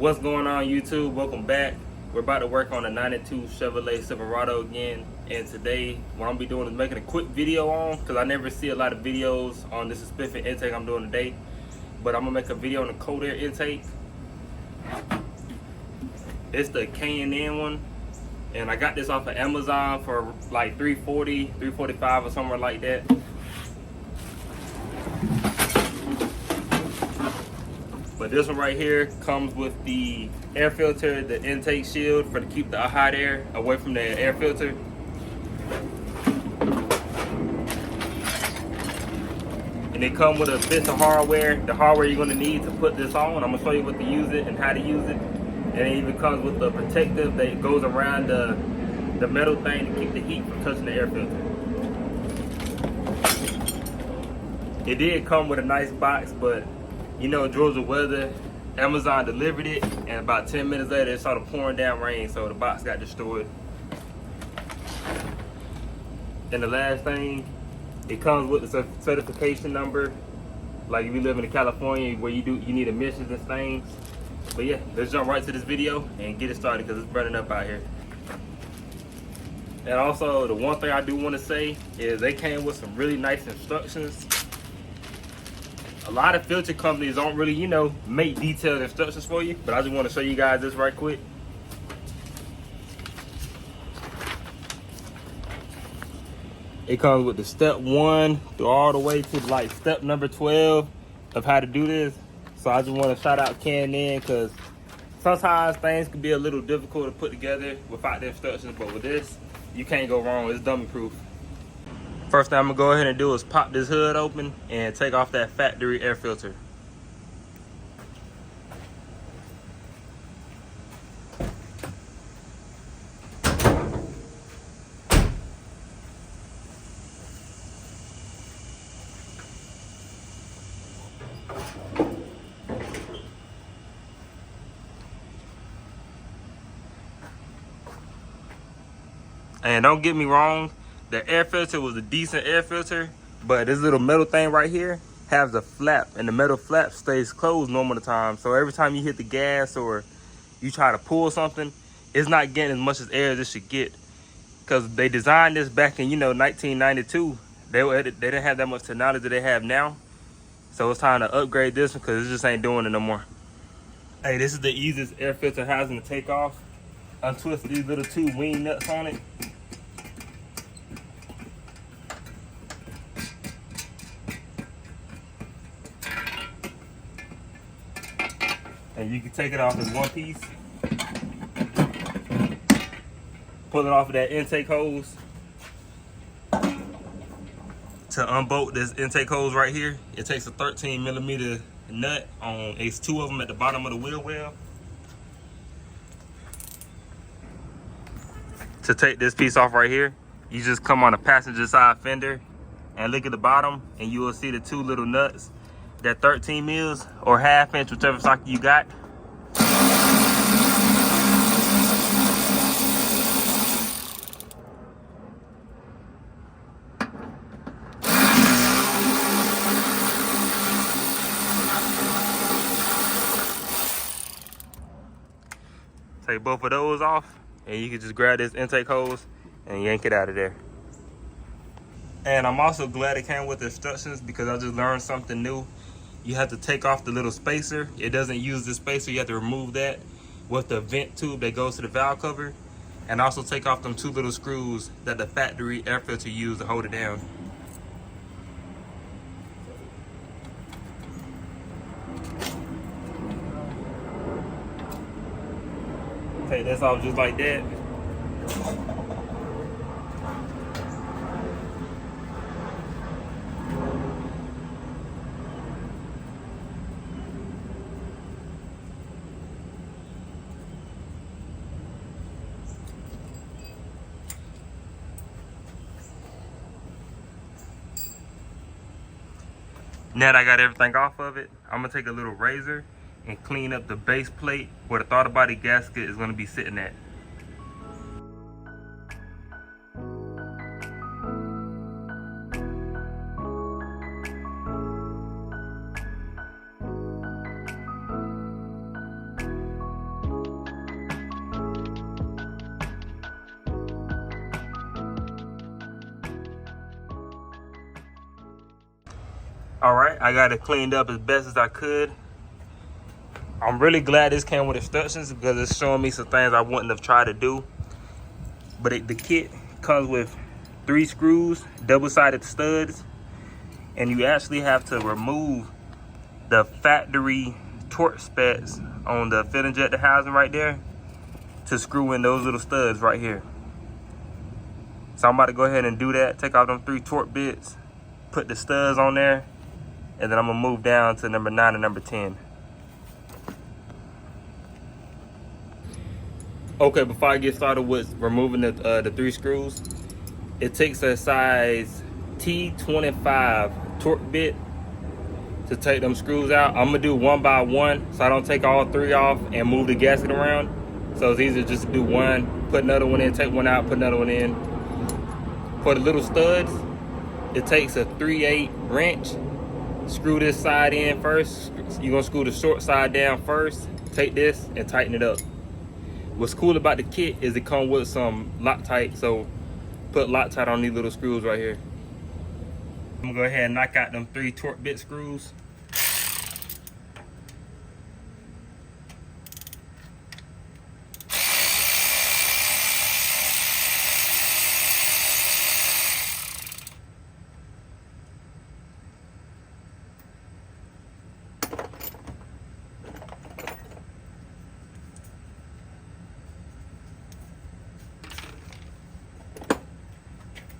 What's going on, YouTube? Welcome back. We're about to work on a 92 Chevrolet Silverado again, and today what I'm gonna be doing is making a quick video on, because I never see a lot of videos on this specific intake I'm doing today. But I'm gonna make a video on the cold air intake. It's the K&N one, and I got this off of Amazon for like $340, $345 or somewhere like that. But this one right here comes with the air filter, the intake shield to keep the hot air away from the air filter. And it comes with a bit of hardware, the hardware you're gonna need to put this on. I'm gonna show you what to use it and how to use it. And it even comes with the protective that goes around the metal thing to keep the heat from touching the air filter. It did come with a nice box, but you know, Georgia weather, Amazon delivered it, and about 10 minutes later it started pouring down rain, so the box got destroyed. And the last thing, it comes with the certification number. Like if you live in California where you need emissions and things. But yeah, let's jump right to this video and get it started because it's burning up out here. And also, the one thing I do want to say is they came with some really nice instructions. A lot of filter companies don't really, you know, make detailed instructions for you, but I just want to show you guys this right quick. It comes with the step 1 through all the way to like step number 12 of how to do this. So I just want to shout out K&N because sometimes things can be a little difficult to put together without the instructions, but with this, you can't go wrong. It's dummy proof. First thing I'm gonna go ahead and do is pop this hood open and take off that factory air filter. And don't get me wrong, the air filter was a decent air filter, but this little metal thing right here has a flap, and the metal flap stays closed normal the time. So every time you hit the gas or you try to pull something, it's not getting as much as air as it should get. Because they designed this back in, you know, 1992. They didn't have that much technology that they have now. So it's time to upgrade this one because it just ain't doing it no more. Hey, this is the easiest air filter housing to take off. Untwist these little 2 wing nuts on it. And you can take it off as one piece. Pull it off of that intake hose. To unbolt this intake hose right here, it takes a 13mm nut on, it's 2 of them at the bottom of the wheel well. To take this piece off right here, you just come on the passenger side fender and look at the bottom, and you will see the 2 little nuts. They're 13 mils or 1/2 inch, whichever socket you got. Take both of those off, and you can just grab this intake hose and yank it out of there. And I'm also glad it came with instructions because I just learned something new. You have to take off the little spacer. It doesn't use the spacer. You have to remove that with the vent tube that goes to the valve cover. And also take off them 2 little screws that the factory air filter used to hold it down. Take this off just like that. Now that I got everything off of it, I'm gonna take a little razor and clean up the base plate where the throttle body gasket is gonna be sitting at. All right, I got it cleaned up as best as I could. I'm really glad this came with instructions because it's showing me some things I wouldn't have tried to do. But the kit comes with 3 screws, double-sided studs, and you actually have to remove the factory torque specs on the fit injector housing right there to screw in those little studs right here. So I'm about to go ahead and do that, take off them 3 torque bits, put the studs on there, and then I'm gonna move down to number 9 and number 10. Okay, before I get started with removing the 3 screws, it takes a size T25 torque bit to take them screws out. I'm gonna do one by one so I don't take all 3 off and move the gasket around. So it's easier just to do one, put another one in, take one out, put another one in. For the little studs, it takes a 3/8 wrench. Screw this side in first. You're gonna screw the short side down first. Take this and tighten it up. What's cool about the kit is it comes with some Loctite, so put Loctite on these little screws right here. I'm gonna go ahead and knock out them 3 torque bit screws.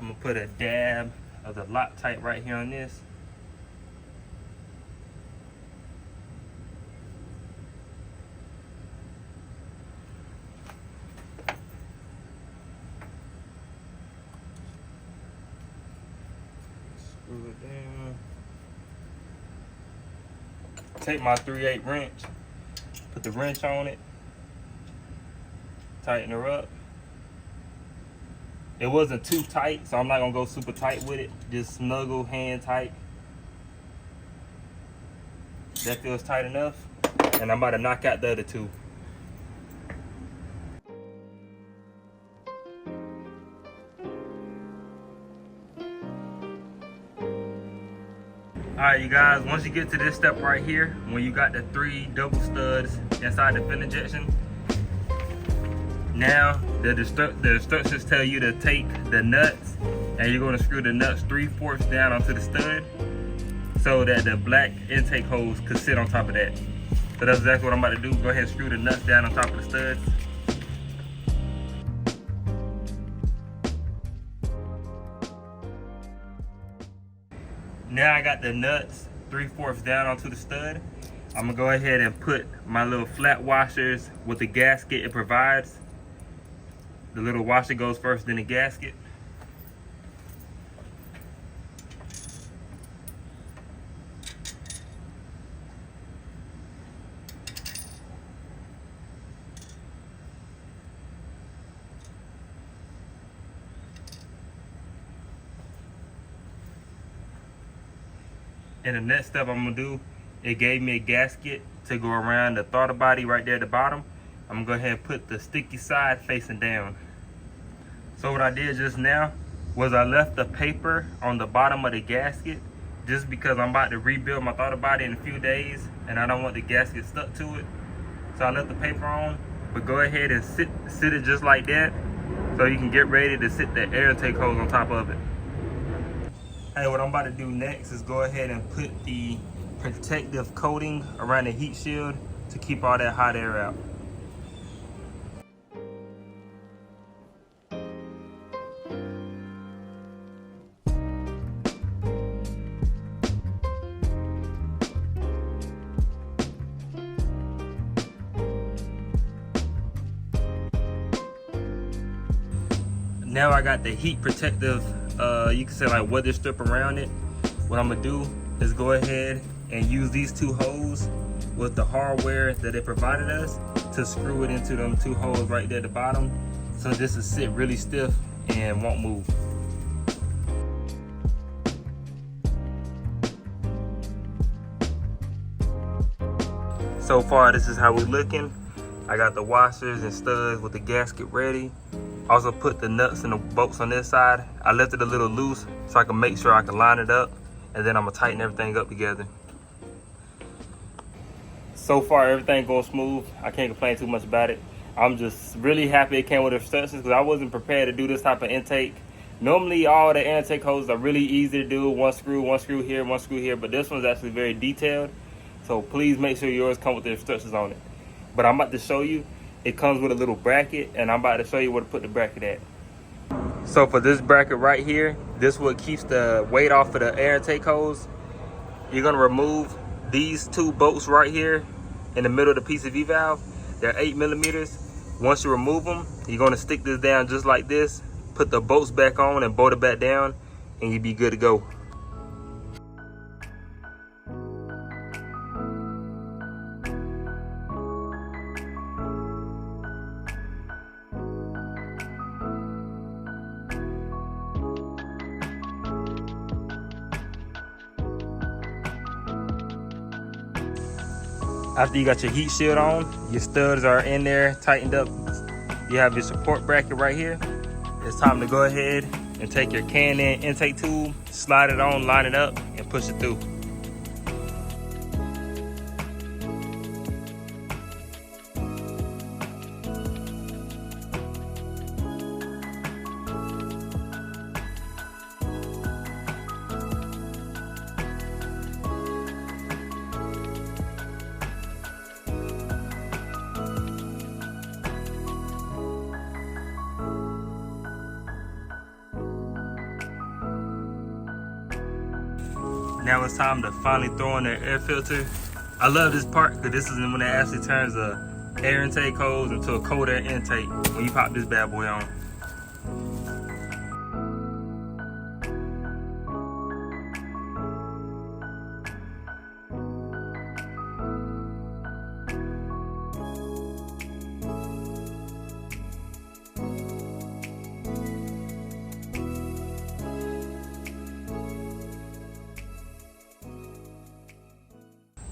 I'm gonna put a dab of the Loctite right here on this. Screw it down. Take my 3/8 wrench, put the wrench on it, tighten her up. It wasn't too tight, so I'm not gonna go super tight with it. Just snuggle, hand tight. That feels tight enough. And I'm about to knock out the other 2. All right, you guys, once you get to this step right here, when you got the 3 double studs inside the fin injection, now the instructions tell you to take the nuts and you're going to screw the nuts 3/4 down onto the stud so that the black intake hose could sit on top of that. So that's exactly what I'm about to do. Go ahead and screw the nuts down on top of the studs. Now I got the nuts 3/4 down onto the stud. I'm gonna go ahead and put my little flat washers with the gasket it provides. The little washer goes first, then the gasket. And the next step I'm gonna do, it gave me a gasket to go around the throttle body right there at the bottom. I'm gonna go ahead and put the sticky side facing down. So what I did just now was I left the paper on the bottom of the gasket just because I'm about to rebuild my throttle body in a few days and I don't want the gasket stuck to it. So I left the paper on, but go ahead and sit it just like that so you can get ready to sit the air intake hose on top of it. Hey, what I'm about to do next is go ahead and put the protective coating around the heat shield to keep all that hot air out. Now I got the heat protective, you can say like weather strip around it. What I'm gonna do is go ahead and use these 2 holes with the hardware that they provided us to screw it into them 2 holes right there at the bottom. So this will sit really stiff and won't move. So far, this is how we're looking. I got the washers and studs with the gasket ready. Also put the nuts and the bolts on this side. I left it a little loose so I can make sure I can line it up. and then I'm gonna tighten everything up together. So far, everything going smooth. I can't complain too much about it. I'm just really happy it came with instructions because I wasn't prepared to do this type of intake. Normally, all the air intake hoses are really easy to do. One screw here, one screw here. But this one's actually very detailed. So please make sure yours come with the instructions on it. But I'm about to show you. It comes with a little bracket, and I'm about to show you where to put the bracket at. So for this bracket right here, this is what keeps the weight off of the air intake hose. You're gonna remove these two bolts right here in the middle of the PCV valve. They're 8 millimeters. Once you remove them, you're gonna stick this down just like this, put the bolts back on and bolt it back down, and you'll be good to go. After you got your heat shield on, your studs are in there, tightened up. You have your support bracket right here. It's time to go ahead and take your Can-In intake tube, slide it on, line it up, and push it through. Now it's time to finally throw in the air filter. I love this part because this is when it actually turns a air intake hose into a cold air intake when you pop this bad boy on.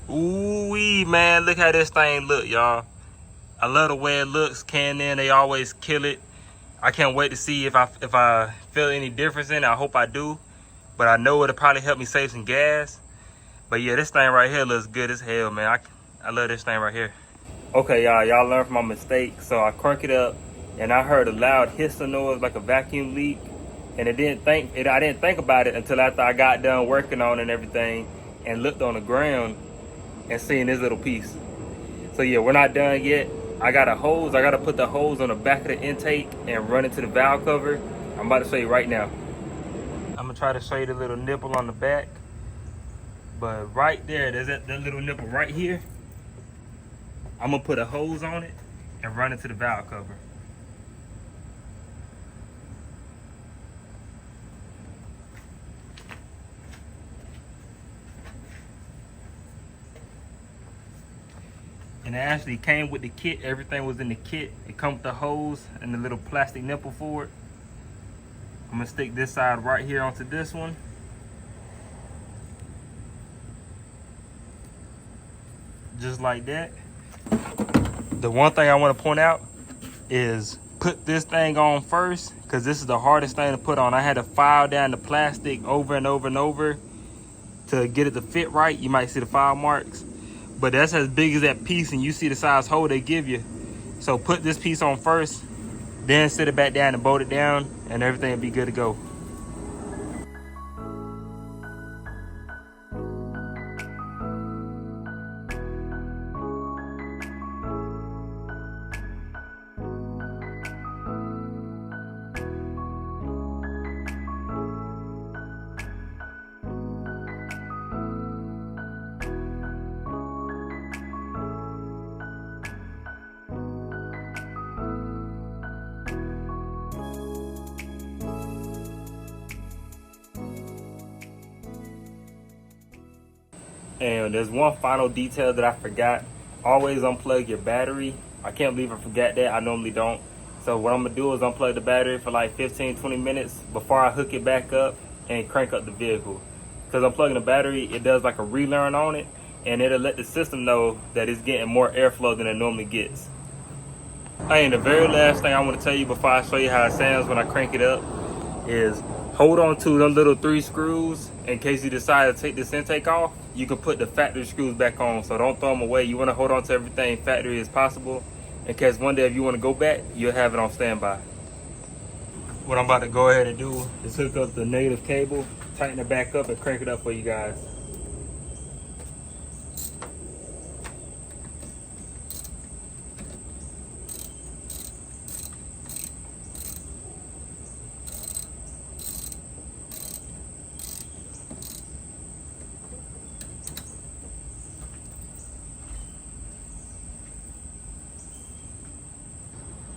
Ooh-wee, man, look how this thing look, y'all. I love the way it looks. Can-In, they always kill it. I can't wait to see if I feel any difference in it. I hope I do, but I know it'll probably help me save some gas. But yeah, this thing right here looks good as hell, man. I love this thing right here. Okay, y'all learned from my mistake. So I crank it up, and I heard a loud hissing noise like a vacuum leak, and I didn't think about it until after I got done working on it and everything, and looked on the ground and seeing this little piece. So yeah, we're not done yet. I got a hose. I gotta put the hose on the back of the intake and run it to the valve cover. I'm about to show you right now. I'm gonna try to show you the little nipple on the back. But right there, there's that little nipple right here. I'm gonna put a hose on it and run it to the valve cover. And it actually came with the kit. Everything was in the kit. It comes with the hose and the little plastic nipple for it. I'm gonna stick this side right here onto this one. Just like that. The one thing I want to point out is put this thing on first, because this is the hardest thing to put on. I had to file down the plastic over and over and over to get it to fit right. You might see the file marks. But that's as big as that piece, and you see the size hole they give you. So put this piece on first, then sit it back down and bolt it down, and everything will be good to go. And there's one final detail that I forgot. Always unplug your battery. I can't believe I forgot that. I normally don't. So what I'm gonna do is unplug the battery for like 15-20 minutes before I hook it back up and crank up the vehicle. Because unplugging the battery, it does like a relearn on it, and it'll let the system know that it's getting more airflow than it normally gets. And the very last thing I want to tell you before I show you how it sounds when I crank it up is hold on to them little 3 screws in case you decide to take this intake off, you can put the factory screws back on. So don't throw them away. You want to hold on to everything factory as possible, in case one day if you want to go back, you'll have it on standby. What I'm about to go ahead and do is hook up the negative cable, tighten it back up, and crank it up for you guys.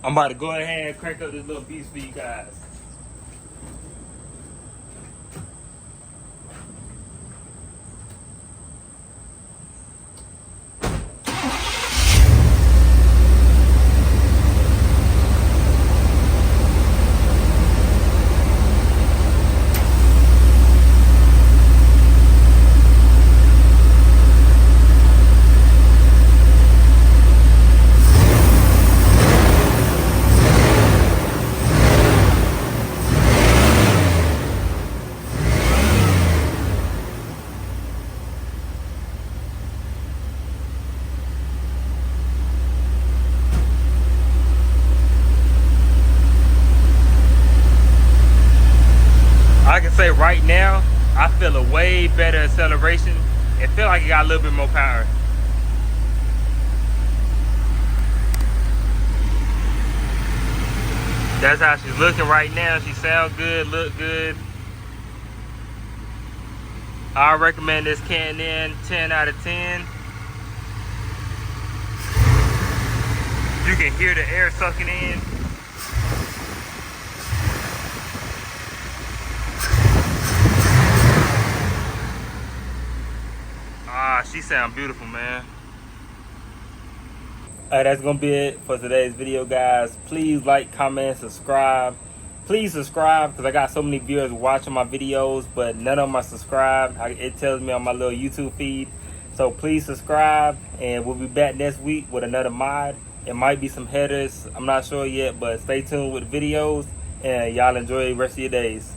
I'm about to go ahead and crank up this little beast for you guys. I can say right now, I feel a way better acceleration. It feels like it got a little bit more power. That's how she's looking right now. She sounds good, look good. I recommend this Can-In 10 out of 10. You can hear the air sucking in. She sound beautiful, man. Alright, that's gonna be it for today's video, guys. Please like, comment, subscribe. Please subscribe, because I got so many viewers watching my videos, but none of them are subscribed. It tells me on my little YouTube feed. So please subscribe, and we'll be back next week with another mod. It might be some headers, I'm not sure yet, but stay tuned with videos, and y'all enjoy the rest of your days.